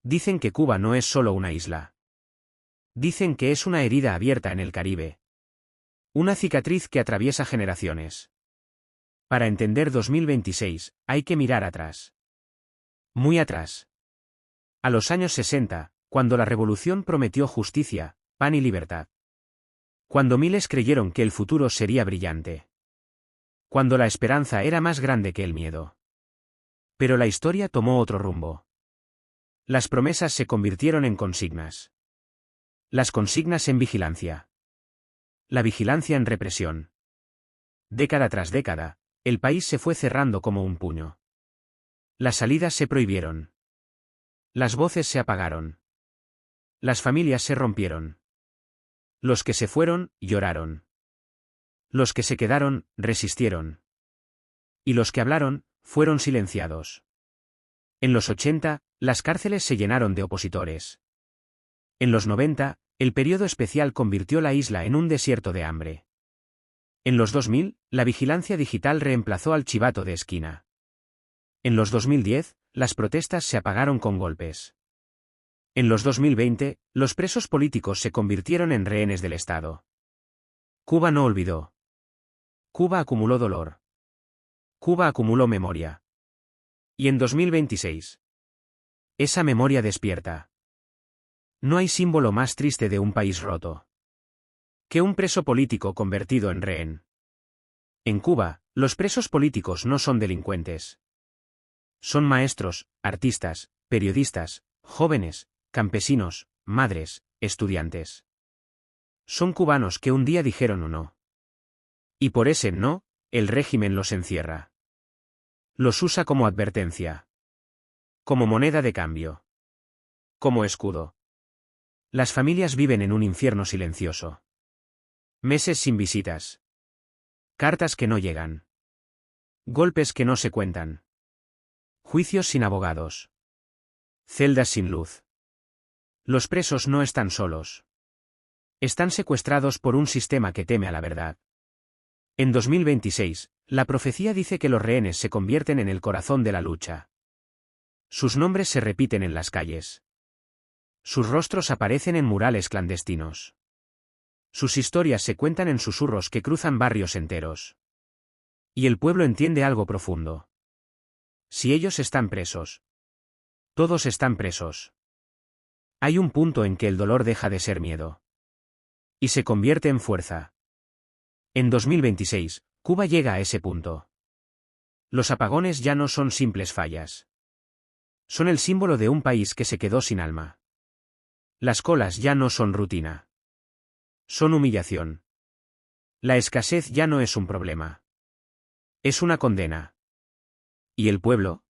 Dicen que Cuba no es solo una isla. Dicen que es una herida abierta en el Caribe. Una cicatriz que atraviesa generaciones. Para entender 2026, hay que mirar atrás. Muy atrás. A los años 60, cuando la revolución prometió justicia, pan y libertad. Cuando miles creyeron que el futuro sería brillante. Cuando la esperanza era más grande que el miedo. Pero la historia tomó otro rumbo. Las promesas se convirtieron en consignas. Las consignas en vigilancia. La vigilancia en represión. Década tras década, el país se fue cerrando como un puño. Las salidas se prohibieron. Las voces se apagaron. Las familias se rompieron. Los que se fueron, lloraron. Los que se quedaron, resistieron. Y los que hablaron, fueron silenciados. En los 80, las cárceles se llenaron de opositores. En los 90, el periodo especial convirtió la isla en un desierto de hambre. En los 2000, la vigilancia digital reemplazó al chivato de esquina. En los 2010, las protestas se apagaron con golpes. En los 2020, los presos políticos se convirtieron en rehenes del Estado. Cuba no olvidó. Cuba acumuló dolor. Cuba acumuló memoria. Y en 2026. Esa memoria despierta. No hay símbolo más triste de un país roto que un preso político convertido en rehén. En Cuba, los presos políticos no son delincuentes. Son maestros, artistas, periodistas, jóvenes, campesinos, madres, estudiantes. Son cubanos que un día dijeron un no. Y por ese no, el régimen los encierra. Los usa como advertencia. Como moneda de cambio. Como escudo. Las familias viven en un infierno silencioso. Meses sin visitas. Cartas que no llegan. Golpes que no se cuentan. Juicios sin abogados. Celdas sin luz. Los presos no están solos. Están secuestrados por un sistema que teme a la verdad. En 2026, la profecía dice que los rehenes se convierten en el corazón de la lucha. Sus nombres se repiten en las calles. Sus rostros aparecen en murales clandestinos. Sus historias se cuentan en susurros que cruzan barrios enteros. Y el pueblo entiende algo profundo. Si ellos están presos. Todos están presos. Hay un punto en que el dolor deja de ser miedo. Y se convierte en fuerza. En 2026, Cuba llega a ese punto. Los apagones ya no son simples fallas. Son el símbolo de un país que se quedó sin alma. Las colas ya no son rutina. Son humillación. La escasez ya no es un problema. Es una condena. ¿Y el pueblo?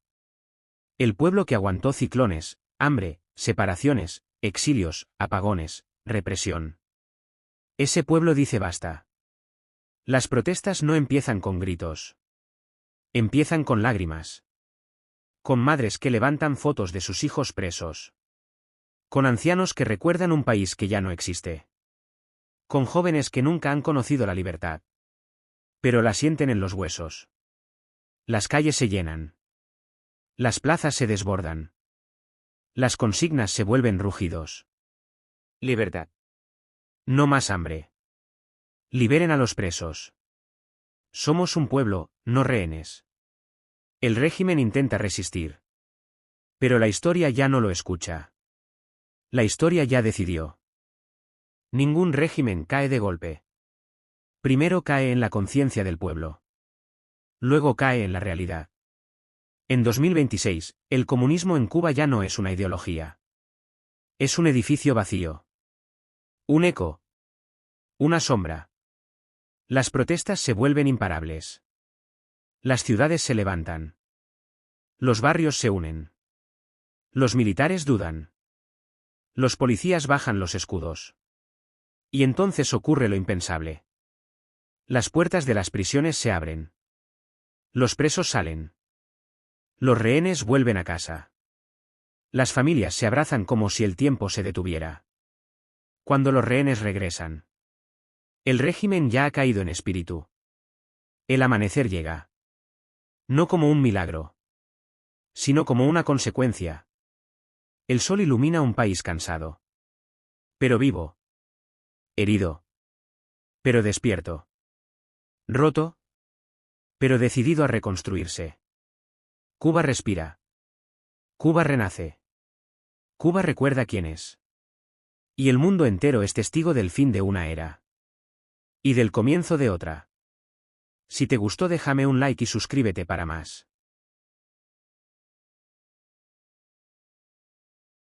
El pueblo que aguantó ciclones, hambre, separaciones, exilios, apagones, represión. Ese pueblo dice basta. Las protestas no empiezan con gritos. Empiezan con lágrimas. Con madres que levantan fotos de sus hijos presos. Con ancianos que recuerdan un país que ya no existe. Con jóvenes que nunca han conocido la libertad. Pero la sienten en los huesos. Las calles se llenan. Las plazas se desbordan. Las consignas se vuelven rugidos. Libertad. No más hambre. Liberen a los presos. Somos un pueblo, no rehenes. El régimen intenta resistir. Pero la historia ya no lo escucha. La historia ya decidió. Ningún régimen cae de golpe. Primero cae en la conciencia del pueblo. Luego cae en la realidad. En 2026, el comunismo en Cuba ya no es una ideología. Es un edificio vacío. Un eco. Una sombra. Las protestas se vuelven imparables. Las ciudades se levantan. Los barrios se unen. Los militares dudan. Los policías bajan los escudos. Y entonces ocurre lo impensable. Las puertas de las prisiones se abren. Los presos salen. Los rehenes vuelven a casa. Las familias se abrazan como si el tiempo se detuviera. Cuando los rehenes regresan. El régimen ya ha caído en espíritu. El amanecer llega. No como un milagro. Sino como una consecuencia. El sol ilumina un país cansado. Pero vivo. Herido. Pero despierto. Roto. Pero decidido a reconstruirse. Cuba respira. Cuba renace. Cuba recuerda quién es. Y el mundo entero es testigo del fin de una era. Y del comienzo de otra. Si te gustó, déjame un like y suscríbete para más.